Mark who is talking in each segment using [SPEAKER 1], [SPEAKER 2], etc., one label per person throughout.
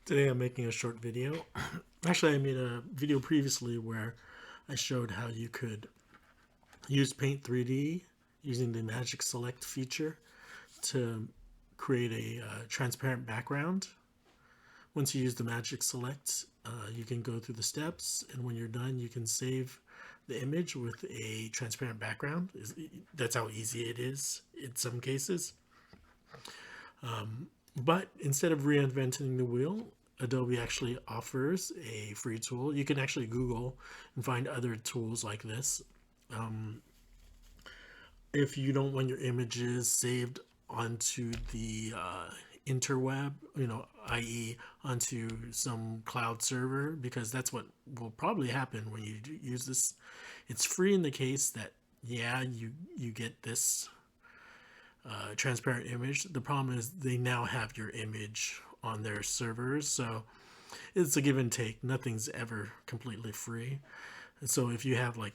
[SPEAKER 1] Today I'm making a short video. Actually, I made a video previously where I showed how you could use Paint 3D using the Magic Select feature to create a transparent background. Once you use the Magic Select, you can go through the steps, and when you're done, you can save the image with a transparent background. That's how easy it is in some cases. But instead of reinventing the wheel, Adobe actually offers a free tool. You can actually Google and find other tools like this. If you don't want your images saved onto the interweb, i.e. onto some cloud server, because that's what will probably happen when you use this. It's free in the case that, yeah, you get this transparent image. The problem is they now have your image on their servers, so it's a give and take. Nothing's ever completely free. And so if you have, like,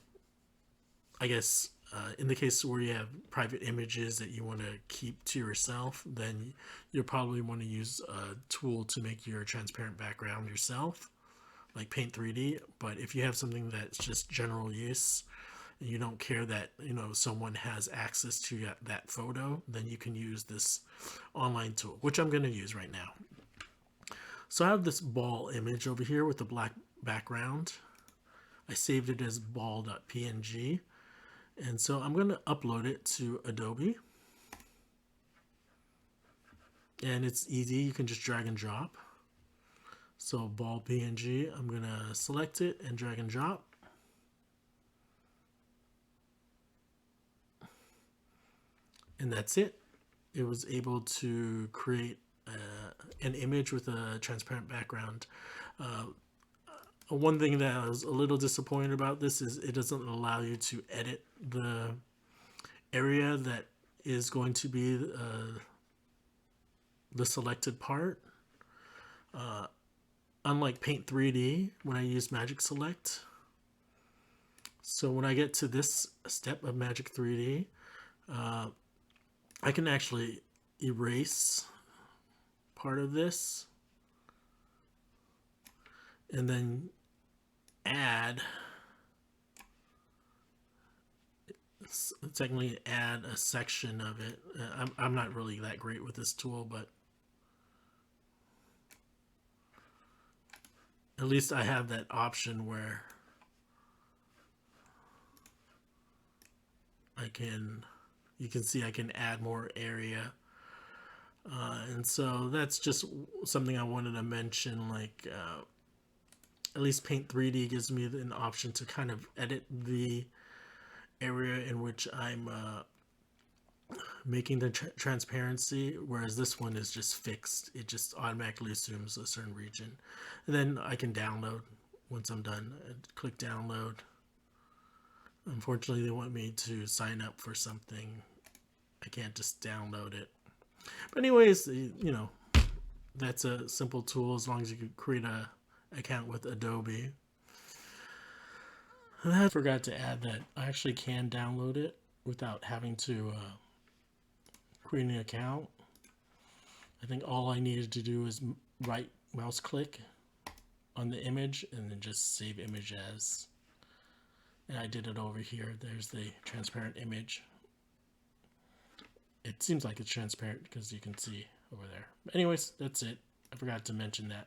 [SPEAKER 1] I guess in the case where you have private images that you want to keep to yourself, then you'll probably want to use a tool to make your transparent background yourself, like Paint 3D. But if you have something that's just general use, you don't care that someone has access to that photo, then you can use this online tool, which I'm going to use right now. So I have this ball image over here with the black background. I saved it as ball.png, and so I'm going to upload it to Adobe, and it's easy. You can just drag and drop. So ball PNG, I'm going to select it and drag and drop. And that's it. It was able to create an image with a transparent background. One thing that I was a little disappointed about this is it doesn't allow you to edit the area that is going to be the selected part. Unlike Paint 3D, when I use Magic Select. So when I get to this step of Magic 3D, I can actually erase part of this and then technically add a section of it. I'm not really that great with this tool, but at least I have that option where you can see I can add more area. And so that's just something I wanted to mention. Like, at least Paint 3D gives me an option to kind of edit the area in which I'm making the transparency, whereas this one is just fixed. It just automatically assumes a certain region. And then I can download once I'm done. I'd click download. Unfortunately, they want me to sign up for something. I can't just download it. But anyways, that's a simple tool as long as you can create a account with Adobe. And I forgot to add that I actually can download it without having to create an account. I think all I needed to do is right mouse click on the image and then just save image as. And I did it over here. There's the transparent image. It seems like it's transparent because you can see over there. But anyways, that's it. I forgot to mention that.